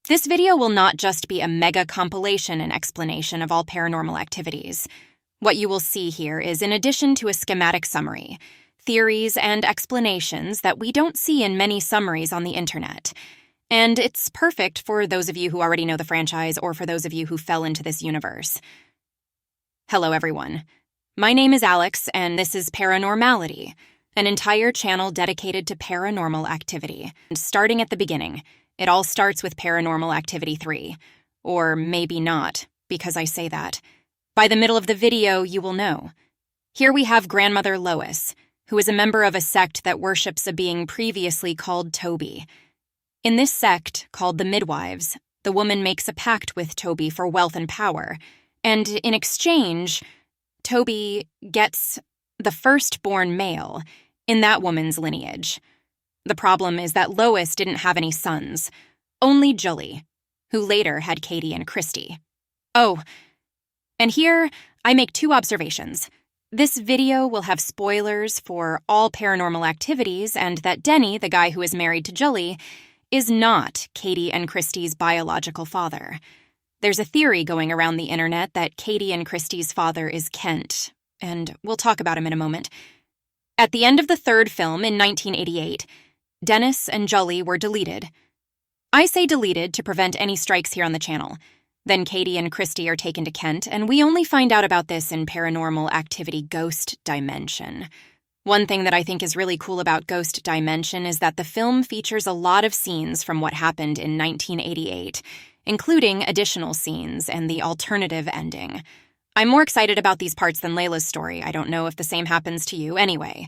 This video will not just be a mega compilation and explanation of all paranormal activities. What you will see here is, in addition to a schematic summary, theories and explanations that we don't see in many summaries on the internet. And it's perfect for those of you who already know the franchise or for those of you who fell into this universe. Hello, everyone. My name is Alex, and this is Paranormality, an entire channel dedicated to paranormal activity. And starting at the beginning, it all starts with Paranormal Activity 3. Or maybe not, because I say that. By the middle of the video, you will know. Here we have Grandmother Lois, who is a member of a sect that worships a being previously called Toby. In this sect, called the Midwives, the woman makes a pact with Toby for wealth and power, and in exchange, Toby gets the firstborn male in that woman's lineage. The problem is that Lois didn't have any sons, only Julie, who later had Katie and Christy. Oh, and here I make two observations. This video will have spoilers for all paranormal activities and that Denny, the guy who is married to Julie, is not Katie and Christy's biological father. There's a theory going around the internet that Katie and Christy's father is Kent, and we'll talk about him in a moment. At the end of the third film in 1988, Dennis and Julie were deleted. I say deleted to prevent any strikes here on the channel. Then Katie and Christy are taken to Kent, and we only find out about this in Paranormal Activity Ghost Dimension. One thing that I think is really cool about Ghost Dimension is that the film features a lot of scenes from what happened in 1988, including additional scenes and the alternative ending. I'm more excited about these parts than Layla's story. I don't know if the same happens to you anyway.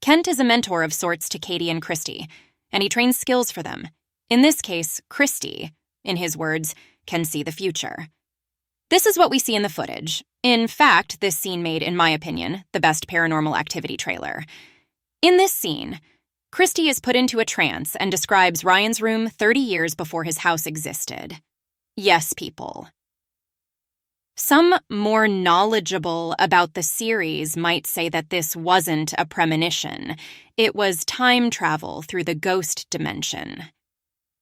Kent is a mentor of sorts to Katie and Christy, and he trains skills for them. In this case, Christy, in his words, can see the future. This is what we see in the footage. In fact, this scene made, in my opinion, the best Paranormal Activity trailer. In this scene, Christy is put into a trance and describes Ryan's room 30 years before his house existed. Yes, people. Some more knowledgeable about the series might say that this wasn't a premonition. It was time travel through the ghost dimension.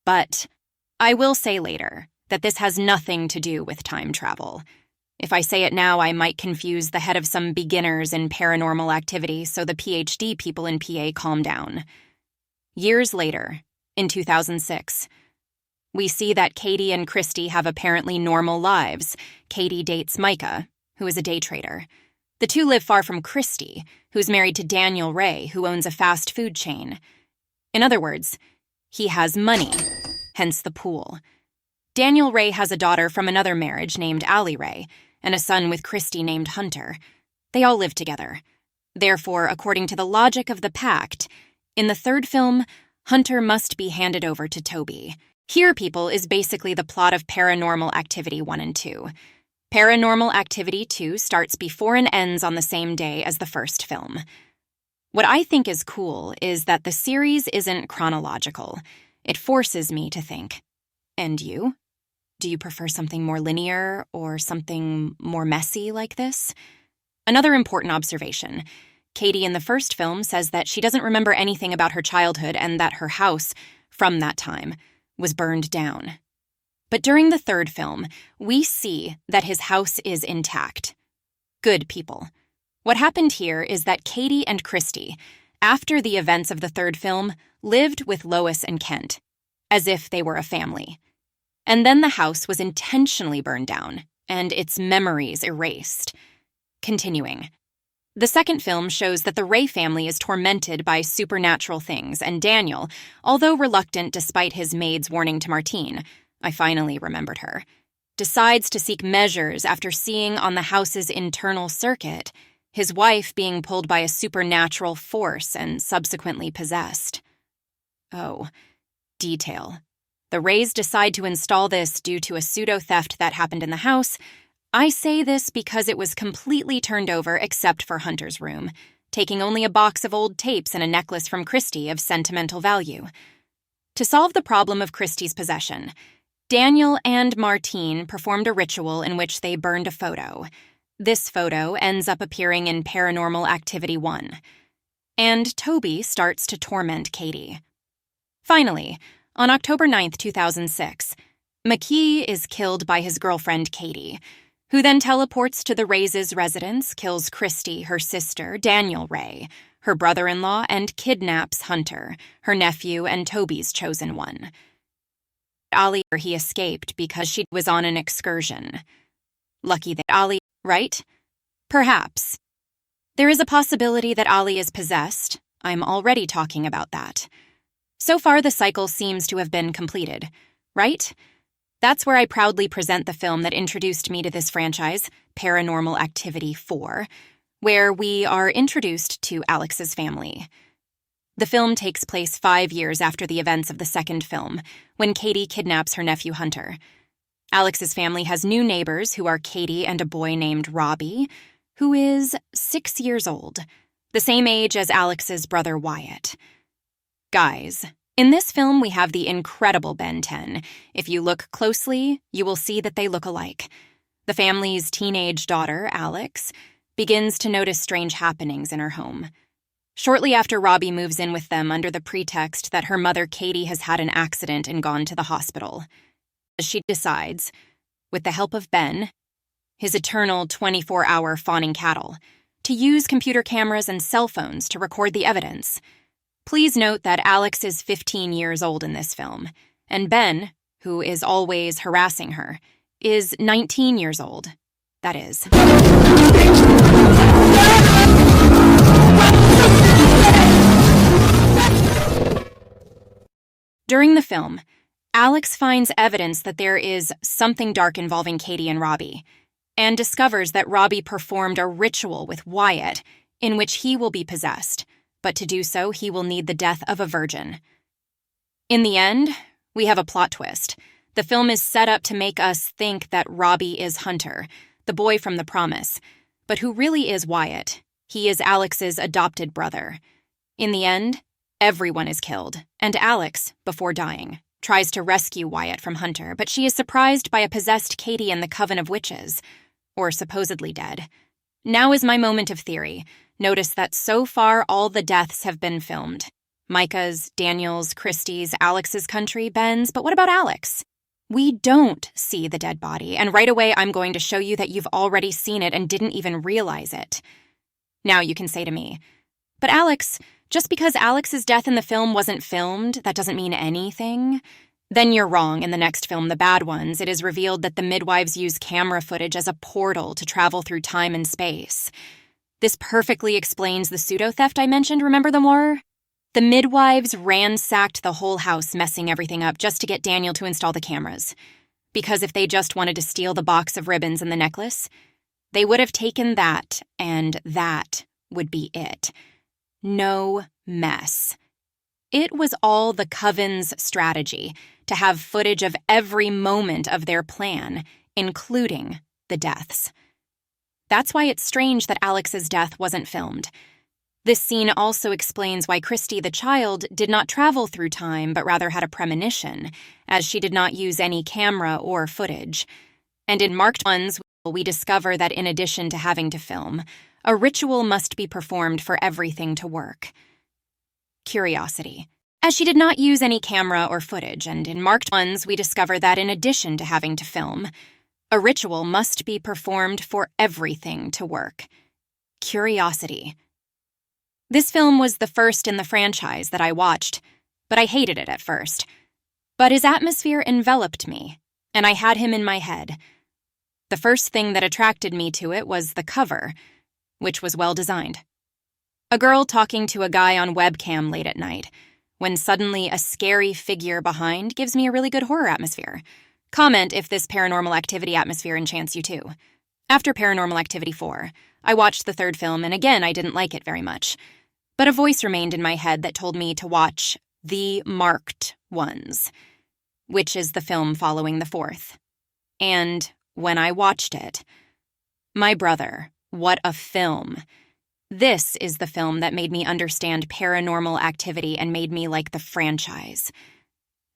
But I will say later that this has nothing to do with time travel. If I say it now, I might confuse the head of some beginners in paranormal activity, so the PhD people in PA calm down. Years later, in 2006, we see that Katie and Christy have apparently normal lives. Katie dates Micah, who is a day trader. The two live far from Christy, who's married to Daniel Ray, who owns a fast food chain. In other words, he has money, hence the pool. Daniel Ray has a daughter from another marriage named Allie Ray, and a son with Christy named Hunter. They all live together. Therefore, according to the logic of the pact, in the third film, Hunter must be handed over to Toby. Here, people, is basically the plot of Paranormal Activity 1 and 2. Paranormal Activity 2 starts before and ends on the same day as the first film. What I think is cool is that the series isn't chronological. It forces me to think. And you? Do you prefer something more linear or something more messy like this? Another important observation. Katie in the first film says that she doesn't remember anything about her childhood and that her house, from that time, was burned down. But during the third film, we see that his house is intact. Good people. What happened here is that Katie and Christy, after the events of the third film, lived with Lois and Kent, as if they were a family. And then the house was intentionally burned down, and its memories erased. Continuing. The second film shows that the Ray family is tormented by supernatural things, and Daniel, although reluctant despite his maid's warning to Martine, I finally remembered her, decides to seek measures after seeing on the house's internal circuit his wife being pulled by a supernatural force and subsequently possessed. Oh, detail. The Rays decide to install this due to a pseudo-theft that happened in the house. I say this because it was completely turned over except for Hunter's room, taking only a box of old tapes and a necklace from Christy of sentimental value. To solve the problem of Christy's possession, Daniel and Martine performed a ritual in which they burned a photo. This photo ends up appearing in Paranormal Activity 1. And Toby starts to torment Katie. Finally, On October 9th, 2006, McKee is killed by his girlfriend Katie, who then teleports to the Reyes' residence, kills Christy, her sister, Daniel Ray, her brother-in-law, and kidnaps Hunter, her nephew and Toby's chosen one. Ali, he escaped because she was on an excursion. Lucky that Ali, right? Perhaps. There is a possibility that Ali is possessed. I'm already talking about that. So far, the cycle seems to have been completed, right? That's where I proudly present the film that introduced me to this franchise, Paranormal Activity 4, where we are introduced to Alex's family. The film takes place 5 years after the events of the second film, when Katie kidnaps her nephew Hunter. Alex's family has new neighbors who are Katie and a boy named Robbie, who is 6 years old, the same age as Alex's brother Wyatt. Guys, in this film we have the incredible Ben 10. If you look closely, you will see that they look alike. The family's teenage daughter, Alex, begins to notice strange happenings in her home. Shortly after Robbie moves in with them under the pretext that her mother Katie has had an accident and gone to the hospital. She decides, with the help of Ben, his eternal 24-hour fawning cattle, to use computer cameras and cell phones to record the evidence. Please note that Alex is 15 years old in this film, and Ben, who is always harassing her, is 19 years old. That is. During the film, Alex finds evidence that there is something dark involving Katie and Robbie, and discovers that Robbie performed a ritual with Wyatt in which he will be possessed, but to do so, he will need the death of a virgin. In the end, we have a plot twist. The film is set up to make us think that Robbie is Hunter, the boy from The Promise, but who really is Wyatt. He is Alex's adopted brother. In the end, everyone is killed, and Alex, before dying, tries to rescue Wyatt from Hunter, but she is surprised by a possessed Katie and the Coven of Witches, or supposedly dead. Now is my moment of theory. Notice that so far all the deaths have been filmed. Micah's, Daniel's, Christy's, Alex's country, Ben's, but what about Alex? We don't see the dead body, and right away I'm going to show you that you've already seen it and didn't even realize it. Now you can say to me, but Alex, just because Alex's death in the film wasn't filmed, that doesn't mean anything? Then you're wrong. In the next film, The Bad Ones, it is revealed that the midwives use camera footage as a portal to travel through time and space. This perfectly explains the pseudo-theft I mentioned, remember the more? The midwives ransacked the whole house, messing everything up just to get Daniel to install the cameras. Because if they just wanted to steal the box of ribbons and the necklace, they would have taken that, and that would be it. No mess. It was all the Coven's strategy to have footage of every moment of their plan, including the deaths. That's why it's strange that Alex's death wasn't filmed. This scene also explains why Christy the child did not travel through time but rather had a premonition, as she did not use any camera or footage. And in Marked Ones, we discover that in addition to having to film, a ritual must be performed for everything to work. Curiosity. As she did not use any camera or footage, and in Marked Ones, we discover that in addition to having to film, a ritual must be performed for everything to work. Curiosity. This film was the first in the franchise that I watched, but I hated it at first. But his atmosphere enveloped me, and I had him in my head. The first thing that attracted me to it was the cover, which was well designed. A girl talking to a guy on webcam late at night, when suddenly a scary figure behind gives me a really good horror atmosphere. Comment if this Paranormal Activity atmosphere enchants you too. After Paranormal Activity 4, I watched the third film, and again I didn't like it very much. But a voice remained in my head that told me to watch The Marked Ones, which is the film following the fourth. And when I watched it, my brother, what a film. This is the film that made me understand Paranormal Activity and made me like the franchise.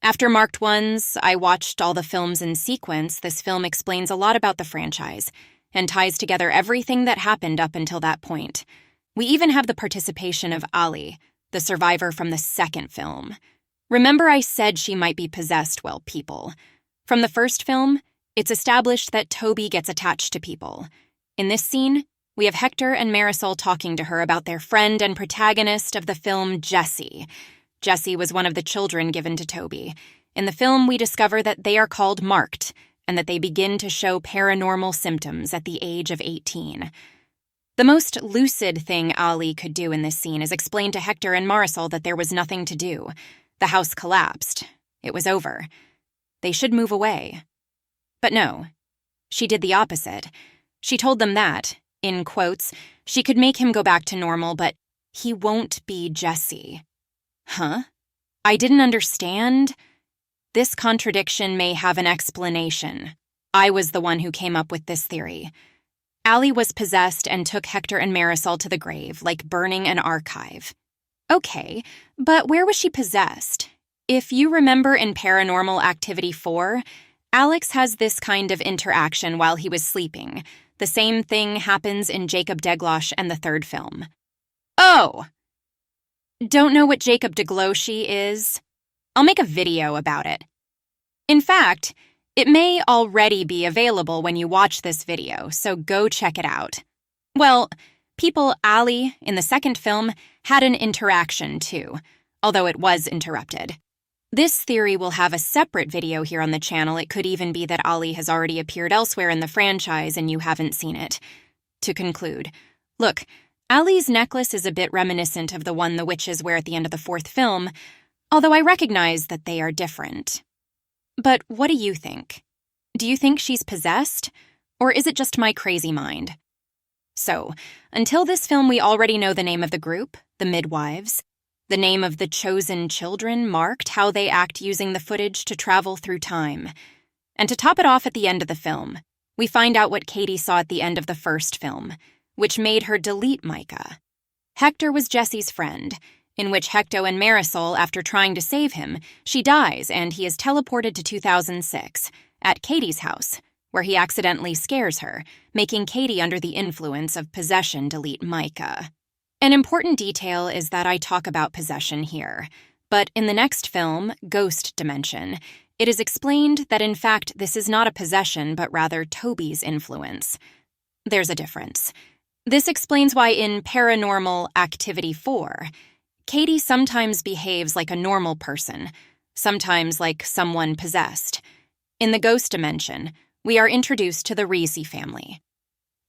After Marked Ones, I watched all the films in sequence. This film explains a lot about the franchise and ties together everything that happened up until that point. We even have the participation of Ali, the survivor from the second film. Remember I said she might be possessed, well, people. From the first film, it's established that Toby gets attached to people. In this scene, we have Hector and Marisol talking to her about their friend and protagonist of the film, Jessie. Jessie was one of the children given to Toby. In the film, we discover that they are called marked, and that they begin to show paranormal symptoms at the age of 18. The most lucid thing Ali could do in this scene is explain to Hector and Marisol that there was nothing to do. The house collapsed. It was over. They should move away. But no, she did the opposite. She told them that, in quotes, she could make him go back to normal, but he won't be Jessie. Huh? I didn't understand. This contradiction may have an explanation. I was the one who came up with this theory. Ali was possessed and took Hector and Marisol to the grave, like burning an archive. Okay, but where was she possessed? If you remember in Paranormal Activity 4, Alex has this kind of interaction while he was sleeping. The same thing happens in Jacob Deglosh and the third film. Oh! Don't know what Jacob Degloshi is? I'll make a video about it. In fact, it may already be available when you watch this video, so go check it out. Well, people Ali, in the second film, had an interaction too, although it was interrupted. This theory will have a separate video here on the channel. It could even be that Ali has already appeared elsewhere in the franchise and you haven't seen it. To conclude, look, Ali's necklace is a bit reminiscent of the one the witches wear at the end of the fourth film, although I recognize that they are different. But what do you think? Do you think she's possessed? Or is it just my crazy mind? So, until this film we already know the name of the group, the midwives, the name of the chosen children marked, how they act using the footage to travel through time. And to top it off at the end of the film, we find out what Katie saw at the end of the first film, which made her delete Micah. Hector was Jessie's friend, in which Hector and Marisol, after trying to save him, she dies and he is teleported to 2006, at Katie's house, where he accidentally scares her, making Katie under the influence of possession delete Micah. An important detail is that I talk about possession here, but in the next film, Ghost Dimension, it is explained that in fact this is not a possession but rather Toby's influence. There's a difference. This explains why in Paranormal Activity 4, Katie sometimes behaves like a normal person, sometimes like someone possessed. In the Ghost Dimension, we are introduced to the Reese family.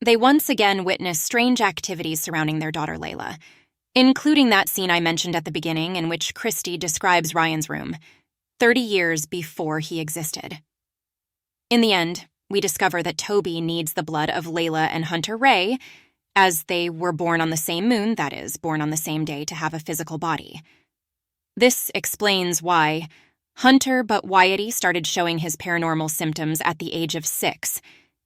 They once again witness strange activities surrounding their daughter Layla, including that scene I mentioned at the beginning in which Christy describes Ryan's room, 30 years before he existed. In the end, we discover that Toby needs the blood of Layla and Hunter Ray, as they were born on the same moon, that is, born on the same day, to have a physical body. This explains why Hunter but Wyatty started showing his paranormal symptoms at the age of 6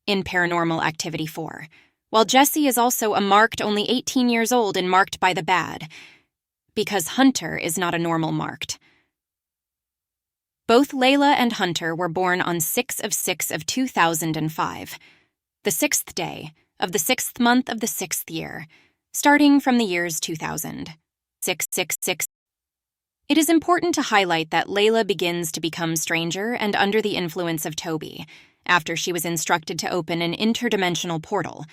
in Paranormal Activity 4, while Jessie is also a marked only 18 years old and marked by the bad, because Hunter is not a normal marked. Both Layla and Hunter were born on 6/6/2005, the 6th day of the 6th month of the 6th year, starting from the years 2000. 666. It is important to highlight that Layla begins to become stranger and under the influence of Toby, after she was instructed to open an interdimensional portal,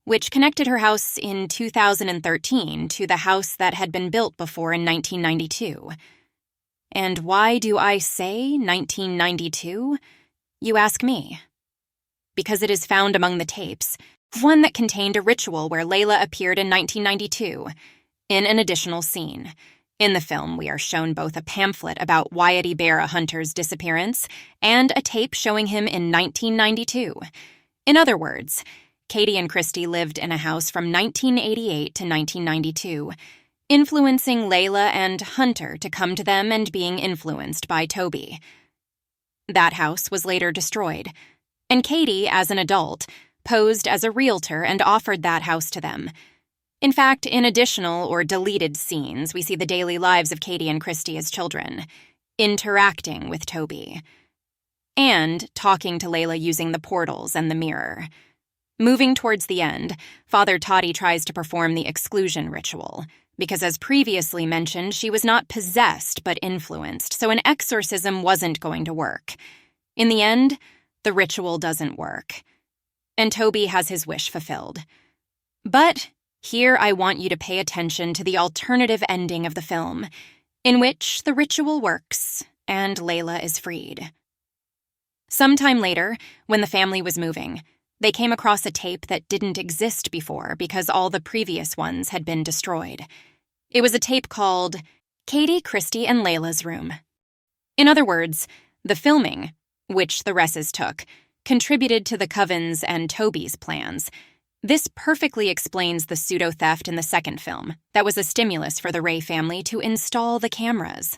which connected her house in 2013 to the house that had been built before in 1992. And why do I say 1992? You ask me. Because it is found among the tapes, one that contained a ritual where Layla appeared in 1992, in an additional scene. In the film, we are shown both a pamphlet about Wyatty Bear Hunter's disappearance and a tape showing him in 1992. In other words, Katie and Christy lived in a house from 1988 to 1992, influencing Layla and Hunter to come to them and being influenced by Toby. That house was later destroyed, and Katie, as an adult, posed as a realtor and offered that house to them. In fact, in additional or deleted scenes, we see the daily lives of Katie and Christy as children, interacting with Toby, and talking to Layla using the portals and the mirror. Moving towards the end, Father Toddy tries to perform the exclusion ritual, because as previously mentioned, she was not possessed but influenced, so an exorcism wasn't going to work. In the end, the ritual doesn't work, and Toby has his wish fulfilled. But here I want you to pay attention to the alternative ending of the film, in which the ritual works and Layla is freed. Sometime later, when the family was moving, they came across a tape that didn't exist before because all the previous ones had been destroyed. It was a tape called Katie, Christy, and Layla's Room. In other words, the filming, which the Resses took, contributed to the Coven's and Toby's plans. This perfectly explains the pseudo-theft in the second film that was a stimulus for the Ray family to install the cameras.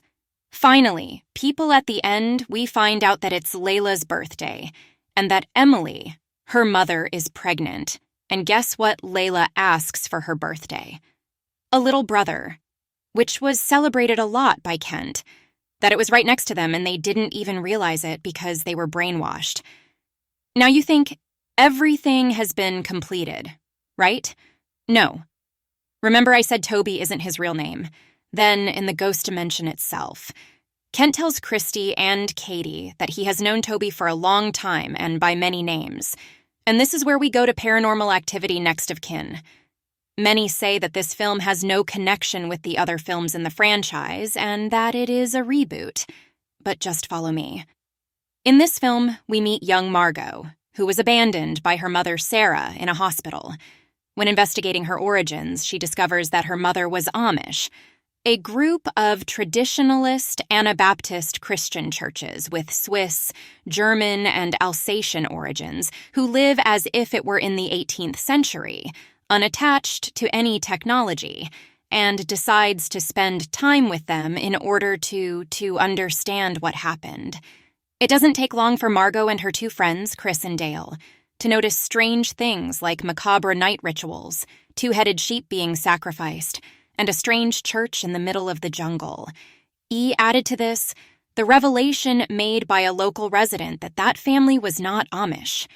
Finally, people at the end, we find out that it's Layla's birthday, and that Emily, her mother, is pregnant. And guess what Layla asks for her birthday? A little brother, which was celebrated a lot by Kent, that it was right next to them and they didn't even realize it because they were brainwashed. Now you think everything has been completed, right? No. Remember I said Toby isn't his real name. Then, in the ghost dimension itself, Kent tells Christy and Katie that he has known Toby for a long time and by many names. And this is where we go to Paranormal Activity next of kin. Many say that this film has no connection with the other films in the franchise and that it is a reboot. But just follow me. In this film, we meet young Margot, who was abandoned by her mother Sarah in a hospital. When investigating her origins, she discovers that her mother was Amish, a group of traditionalist Anabaptist Christian churches with Swiss, German, and Alsatian origins who live as if it were in the 18th century, unattached to any technology, and decides to spend time with them in order to understand what happened. It doesn't take long for Margot and her two friends, Chris and Dale, to notice strange things like macabre night rituals, two-headed sheep being sacrificed, and a strange church in the middle of the jungle. Added to this, the revelation made by a local resident that family was not Amish.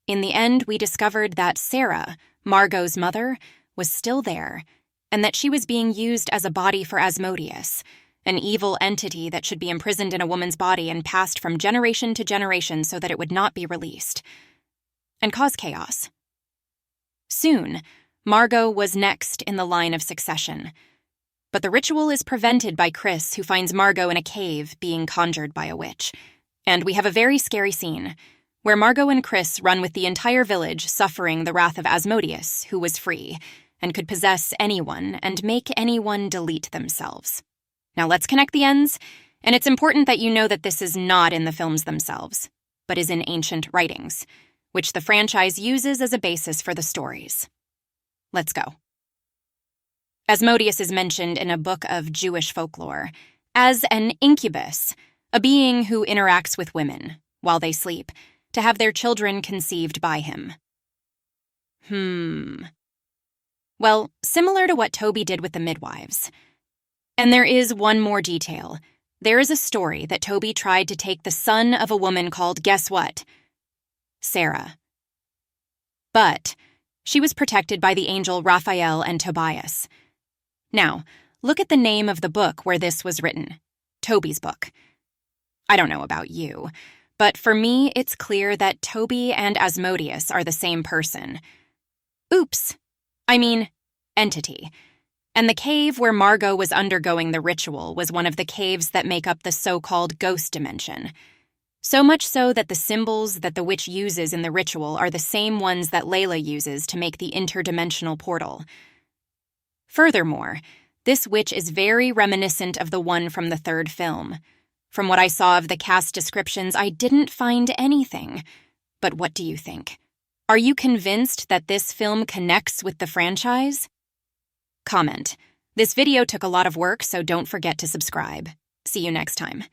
In the end, we discovered that Sarah, Margot's mother, was still there, and that she was being used as a body for Asmodeus, an evil entity that should be imprisoned in a woman's body and passed from generation to generation so that it would not be released, and cause chaos. Soon, Margot was next in the line of succession. But the ritual is prevented by Chris, who finds Margot in a cave being conjured by a witch. And we have a very scary scene, where Margot and Chris run with the entire village suffering the wrath of Asmodeus, who was free, and could possess anyone and make anyone delete themselves. Now let's connect the ends, and it's important that you know that this is not in the films themselves, but is in ancient writings, which the franchise uses as a basis for the stories. Let's go. Asmodeus is mentioned in a book of Jewish folklore as an incubus, a being who interacts with women while they sleep to have their children conceived by him. Well, similar to what Toby did with the midwives. And there is one more detail. There is a story that Toby tried to take the son of a woman called, guess what? Sarah. But she was protected by the angel Raphael and Tobias. Now, look at the name of the book where this was written. Toby's book. I don't know about you, but for me, it's clear that Toby and Asmodeus are the same person. Oops. I mean, entity. And the cave where Margot was undergoing the ritual was one of the caves that make up the so-called ghost dimension. So much so that the symbols that the witch uses in the ritual are the same ones that Layla uses to make the interdimensional portal. Furthermore, this witch is very reminiscent of the one from the third film. From what I saw of the cast descriptions, I didn't find anything. But what do you think? Are you convinced that this film connects with the franchise? Comment. This video took a lot of work, so don't forget to subscribe. See you next time.